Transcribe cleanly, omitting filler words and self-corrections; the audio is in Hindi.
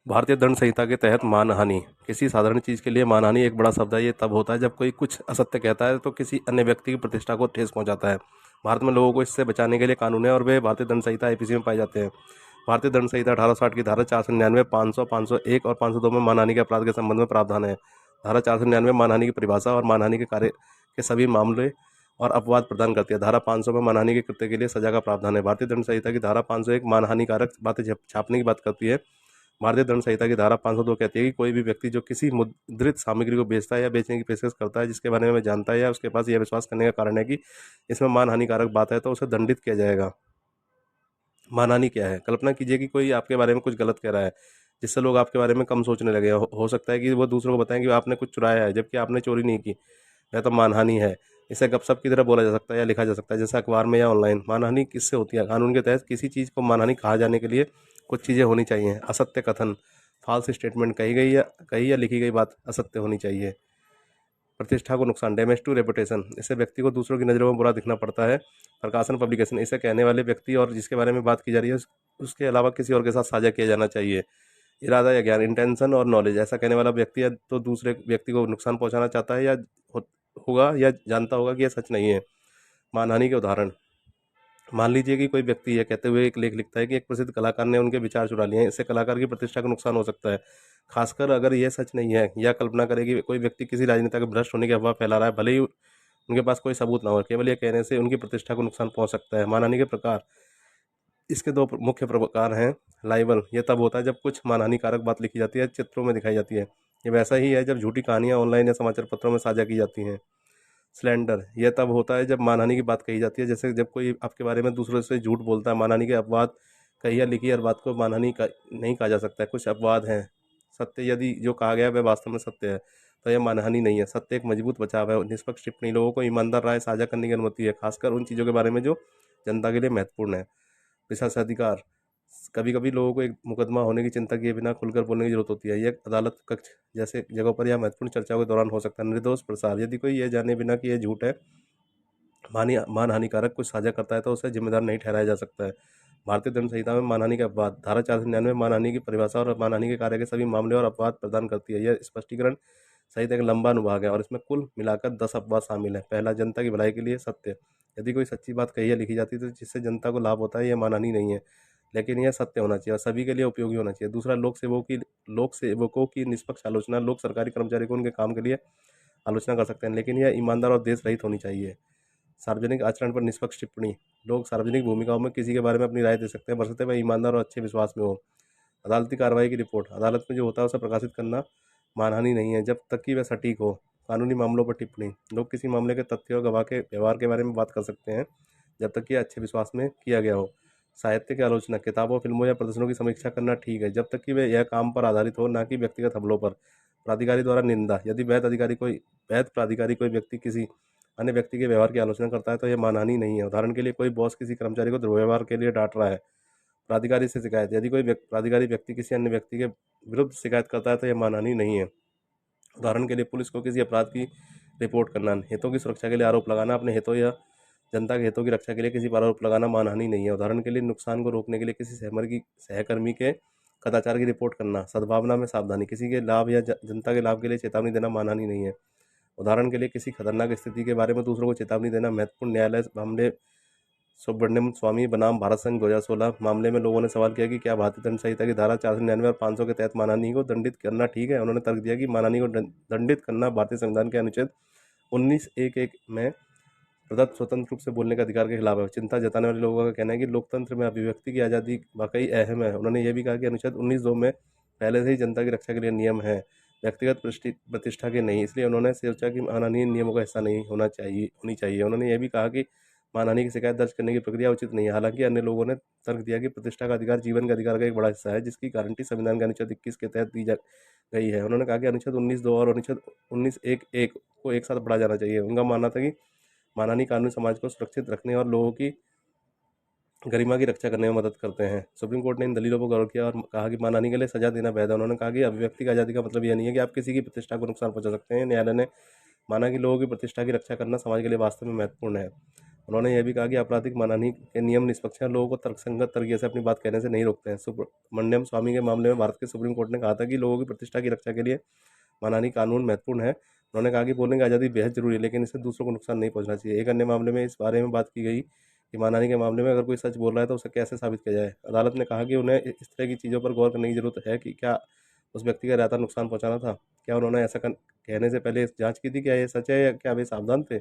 भारतीय दंड संहिता के तहत मानहानि किसी साधारण चीज के लिए मानहानि एक बड़ा शब्द है। ये तब होता है जब कोई कुछ असत्य कहता है तो किसी अन्य व्यक्ति की प्रतिष्ठा को ठेस पहुंचाता है। भारत में लोगों को इससे बचाने के लिए कानून है और वे भारतीय दंड संहिता आईपीसी में पाए जाते हैं। भारतीय दंड संहिता 1860 की धारा 499, 500, 501 और 502 में मानहानि के अपराध के संबंध में प्रावधान है। धारा 499 मानहानि की परिभाषा और मानहानि के कार्य के सभी मामले और अपवाद प्रदान करती है। धारा 500 में मानहानि के कृत्य के लिए सजा का प्रावधान है। भारतीय दंड संहिता की धारा 501 मानहानिकारक बातें छापने की बात करती है। भारतीय दंड संहिता की धारा 502 कहती है कि कोई भी व्यक्ति जो किसी मुद्रित सामग्री को बेचता है या बेचने की पेशकश करता है जिसके बारे में वह जानता है या उसके पास यह विश्वास करने का कारण है कि इसमें मानहानिकारक बात है तो उसे दंडित किया जाएगा। मानहानि क्या है? कल्पना कीजिए कि कोई आपके बारे में कुछ गलत कह रहा है जिससे लोग आपके बारे में कम सोचने लगे। हो सकता है कि वो दूसरों को बताएं कि आपने कुछ चुराया है जबकि आपने चोरी नहीं की। यह तो मानहानि है। इसे गपशप की तरह बोला जा सकता है या लिखा जा सकता है, जैसे अखबार में या ऑनलाइन। मानहानि किससे होती है? कानून के तहत किसी चीज़ को मानहानि कहा जाने के लिए कुछ चीज़ें होनी चाहिए। असत्य कथन, फॉल्स स्टेटमेंट, कही या लिखी गई बात असत्य होनी चाहिए। प्रतिष्ठा को नुकसान, डैमेज टू रेपुटेशन, इससे व्यक्ति को दूसरों की नज़रों में बुरा दिखना पड़ता है। प्रकाशन, पब्लिकेशन, इसे कहने वाले व्यक्ति और जिसके बारे में बात की जा रही है उसके अलावा किसी और के साथ साझा किया जाना चाहिए। इरादा या ज्ञान, इंटेंशन और नॉलेज, ऐसा कहने वाला व्यक्ति या तो दूसरे व्यक्ति को नुकसान पहुंचाना चाहता है या होगा या जानता होगा कि यह सच नहीं है। मानहानि के उदाहरण, मान लीजिए कि कोई व्यक्ति यह कहते हुए एक लेख लिखता है कि एक प्रसिद्ध कलाकार ने उनके विचार चुरा लिए हैं। इससे कलाकार की प्रतिष्ठा को नुकसान हो सकता है, खासकर अगर यह सच नहीं है। या कल्पना करें कि कोई व्यक्ति किसी राजनेता के भ्रष्ट होने की अफवाह फैला रहा है, भले ही उनके पास कोई सबूत ना हो। केवल यह कहने से उनकी प्रतिष्ठा को नुकसान पहुंच सकता है। मानहानि के प्रकार, इसके दो मुख्य प्रकार हैं। लाइबल, यह तब होता है जब कुछ मानहानिकारक बात लिखी जाती है, चित्रों में दिखाई जाती है। ये वैसा ही है जब झूठी कहानियां ऑनलाइन या समाचार पत्रों में साझा की जाती हैं। स्लैंडर, यह तब होता है जब मानहानि की बात कही जाती है, जैसे जब कोई आपके बारे में दूसरों से झूठ बोलता है। मानहानि के अपवाद, कही या लिखी हर बात को मानहानि का नहीं कहा जा सकता है। कुछ अपवाद हैं। सत्य, यदि जो कहा गया है वह वास्तव में सत्य है तो यह मानहानि नहीं है। सत्य एक मजबूत बचाव है। निष्पक्ष टिप्पणी, लोगों को ईमानदार राय साझा करने की अनुमति है, खासकर उन चीज़ों के बारे में जो जनता के लिए महत्वपूर्ण है। विशेषाधिकार, कभी कभी लोगों को एक मुकदमा होने की चिंता किए बिना खुलकर बोलने की जरूरत होती है। यह अदालत कक्ष जैसे जगहों पर यह महत्वपूर्ण चर्चाओं के दौरान हो सकता है। निर्दोष प्रसार, यदि कोई यह जाने बिना कि यह झूठ है, मानहानिकारक कुछ साझा करता है तो उसे जिम्मेदार नहीं ठहराया जा सकता है। भारतीय दंड संहिता में मानहानि के अपवाद, धारा 499 मानहानि की परिभाषा और मानहानि के कार्य के सभी मामले और अपवाद प्रदान करती है। यह स्पष्टीकरण सहित एक लंबा अनुभाग है और इसमें कुल मिलाकर 10 अपवाद शामिल है। पहला, जनता की भलाई के लिए सत्य, यदि कोई सच्ची बात कही या लिखी जाती है तो जिससे जनता को लाभ होता है, यह मानहानि नहीं है, लेकिन यह सत्य होना चाहिए और सभी के लिए उपयोगी होना चाहिए। दूसरा, लोक सेवकों की निष्पक्ष आलोचना, लोग सरकारी कर्मचारी को उनके काम के लिए आलोचना कर सकते हैं, लेकिन यह ईमानदार और देश रहित होनी चाहिए। सार्वजनिक आचरण पर निष्पक्ष टिप्पणी, लोग सार्वजनिक भूमिकाओं में किसी के बारे में अपनी राय दे सकते हैं, बशर्ते वह ईमानदार और अच्छे विश्वास में हो। अदालती कार्रवाई की रिपोर्ट, अदालत में जो होता है उसे प्रकाशित करना मानहानि नहीं है जब तक कि वह सटीक हो। कानूनी मामलों पर टिप्पणी, लोग किसी मामले के तथ्यों और गवाह के व्यवहार के बारे में बात कर सकते हैं जब तक कि यह अच्छे विश्वास में किया गया हो। साहित्य की आलोचना, किताबों, फिल्मों या प्रदर्शनों की समीक्षा करना ठीक है जब तक कि वे यह काम पर आधारित हो, ना कि व्यक्तिगत हमलों पर। प्राधिकारी द्वारा निंदा, यदि वैध प्राधिकारी कोई व्यक्ति किसी अन्य व्यक्ति के व्यवहार की आलोचना करता है तो यह मानहानि नहीं है। उदाहरण के लिए, कोई बॉस किसी कर्मचारी को दुर्व्यवहार के लिए डांट रहा है। प्राधिकारी से शिकायत, यदि कोई प्राधिकारी व्यक्ति किसी अन्य व्यक्ति के विरुद्ध शिकायत करता है तो यह मानहानि नहीं है। उदाहरण के लिए, पुलिस को किसी अपराध की रिपोर्ट करना। हितों की सुरक्षा के लिए आरोप लगाना, अपने हितों या जनता के हितों की रक्षा के लिए किसी पर आरोप लगाना मानहानि नहीं है। उदाहरण के लिए, नुकसान को रोकने के लिए किसी सहकर्मी के कदाचार की रिपोर्ट करना। सद्भावना में सावधानी, किसी के लाभ या जनता के लाभ के लिए चेतावनी देना मानहानि नहीं है। उदाहरण के लिए, किसी खतरनाक स्थिति के बारे में दूसरों को चेतावनी देना। महत्वपूर्ण न्यायालय मामले, सुब्रमण्यम स्वामी बनाम भारत संघ 2016 मामले में लोगों ने सवाल किया कि क्या भारतीय दंड संहिता की धारा 499 और 500 के तहत मानहानि को दंडित करना ठीक है। उन्होंने तर्क दिया कि मानहानि को दंडित करना भारतीय संविधान के अनुच्छेद 19(1)(1) में प्रदत्त स्वतंत्र रूप से बोलने के अधिकार के खिलाफ है। चिंता जताने वाले लोगों का कहना है कि लोकतंत्र में अभिव्यक्ति की आज़ादी वाकई अहम है। उन्होंने यह भी कहा कि अनुच्छेद 19(2) में पहले से ही जनता की रक्षा के लिए नियम है, व्यक्तिगत प्रतिष्ठा के नहीं, इसलिए उन्होंने सोचा कि मानहानि इन नियमों का हिस्सा नहीं होनी चाहिए। उन्होंने यह भी कहा कि मानहानि की शिकायत दर्ज करने की प्रक्रिया उचित नहीं है। हालांकि अन्य लोगों ने तर्क दिया कि प्रतिष्ठा का अधिकार जीवन के अधिकार का एक बड़ा हिस्सा है, जिसकी गारंटी संविधान के अनुच्छेद 21 के तहत दी जा गई है। उन्होंने कहा कि अनुच्छेद 19(2) और अनुच्छेद 19(1)(1) को एक साथ पढ़ा जाना चाहिए। उनका मानना था कि मानहानि कानून समाज को सुरक्षित रखने और लोगों की गरिमा की रक्षा करने में मदद करते हैं। सुप्रीम कोर्ट ने इन दलीलों पर गौर किया और कहा कि मानहानि के लिए सजा देना वैध है। उन्होंने कहा कि अभिव्यक्ति की आज़ादी का मतलब यह नहीं है कि आप किसी की प्रतिष्ठा को नुकसान पहुंचा सकते हैं। न्यायालय ने माना कि लोगों की प्रतिष्ठा की रक्षा करना समाज के लिए वास्तव में महत्वपूर्ण है। उन्होंने यह भी कहा कि आपराधिक मानहानि के नियम निष्पक्ष हैं, लोगों को तर्कसंगत तरीके से अपनी बात कहने से नहीं रोकते हैं। सुब्रमण्यम स्वामी के मामले में भारत के सुप्रीम कोर्ट ने कहा था कि लोगों की प्रतिष्ठा की रक्षा के लिए मानहानि कानून महत्वपूर्ण है। उन्होंने कहा कि बोलने की आज़ादी बेहद जरूरी है, लेकिन इससे दूसरों को नुकसान नहीं पहुंचना चाहिए। एक अन्य मामले में इस बारे में बात की गई कि मानहानि के मामले में अगर कोई सच बोल रहा है तो उसे कैसे साबित किया जाए। अदालत ने कहा कि उन्हें इस तरह की चीज़ों पर गौर करने की जरूरत है कि क्या उस व्यक्ति का रहता नुकसान पहुंचाना था, क्या उन्होंने ऐसा कहने से पहले जांच की थी, क्या ये सच है या क्या वे सावधान थे।